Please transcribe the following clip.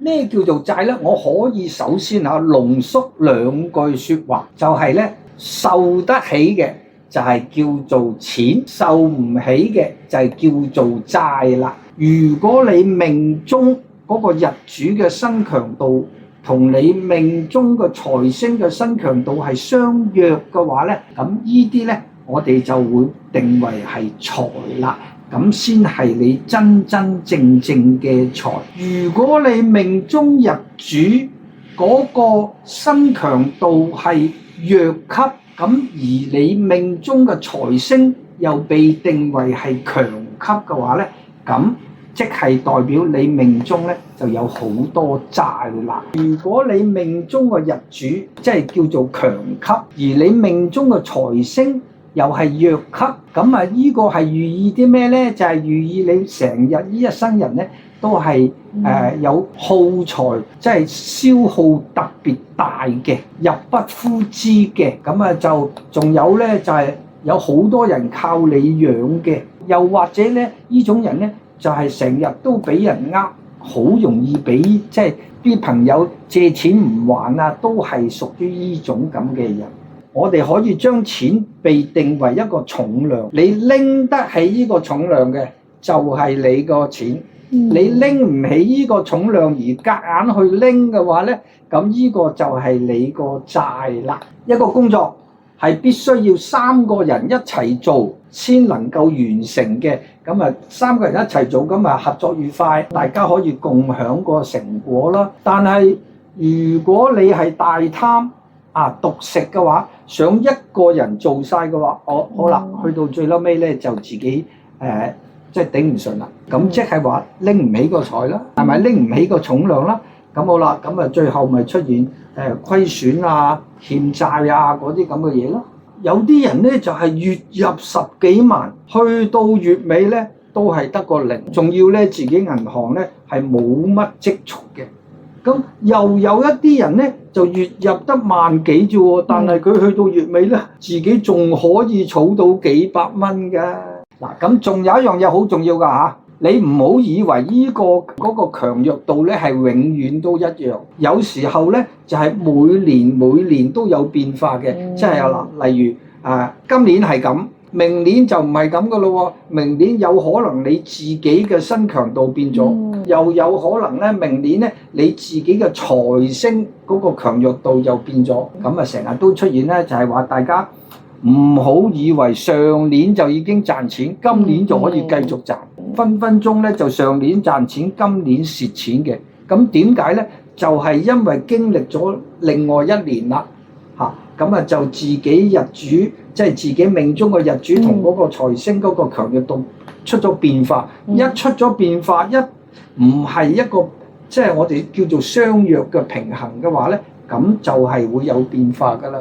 咩叫做債呢？我可以首先濃縮兩句説話，就係呢：受得起嘅就係叫做錢，受唔起嘅就係叫做債啦。如果你命中嗰個日主嘅身強度同你命中嘅財星嘅身強度係相若嘅話呢，咁呢啲呢，我哋就會定為係財啦。咁先係你真真正正嘅財。如果你命中日主嗰個身強度係弱級，咁而你命中嘅財星又被定為係強級嘅話呢，咁即係代表你命中呢就有好多債啦。如果你命中嘅日主即係叫做強級，而你命中嘅財星又係弱級，咁啊呢個係寓意啲咩呢？就係寓意你成日呢一生人呢都係有耗財，即係消耗特別大嘅，入不敷支嘅。咁啊就仲有呢，就係有好多人靠你養嘅，又或者呢呢種人呢就係成日都俾人呃，好容易俾即係啲朋友借錢唔還啊，都係屬於呢種咁嘅人。我哋可以將錢被定為一個重量，你拎得起呢個重量嘅就係你個錢，你拎唔起呢個重量而夾硬去拎嘅話呢，咁呢個就係你個債啦。一個工作係必須要三個人一齊做先能夠完成嘅，咁啊三個人一齊做，咁啊合作愉快，大家可以共享個成果啦。但係如果你係大貪獨食嘅話，想一個人做晒嘅話，好啦，去到最嬲尾咧就自己即係頂唔順啦。咁即係話拎唔起個財啦，係咪拎唔起個重量啦？咁好啦，咁啊最後咪出現虧損啊、欠債啊嗰啲咁嘅嘢咯。有啲人咧就係月入10幾萬，去到月尾咧都係得個零，仲要咧自己銀行咧係冇乜積蓄嘅。咁又有一啲人咧就月入得萬幾啫喎，但係佢去到月尾咧，自己仲可以儲到幾百蚊㗎。嗱，咁仲有一樣嘢好重要㗎嚇，你唔好以為呢個嗰個強弱度咧係永遠都一樣，有時候咧就係每年都有變化嘅，即係嗱，例如今年係咁。明年就唔係咁噶咯喎，明年有可能你自己嘅身強度變咗，又有可能咧明年咧你自己嘅財星嗰個強弱度又變咗，咁啊成日都出現咧就係話大家唔好以為上年就已經賺錢，今年就可以繼續賺，分分鐘咧就上年賺錢，今年蝕錢嘅，咁點解咧？就係因為經歷咗另外一年啦，咁啊就自己日主。即係自己命中嘅日主同嗰個財星嗰個強弱度出咗變化，一出咗變化，一唔係一個即係我哋叫做相若嘅平衡嘅話咧，咁就係會有變化㗎啦。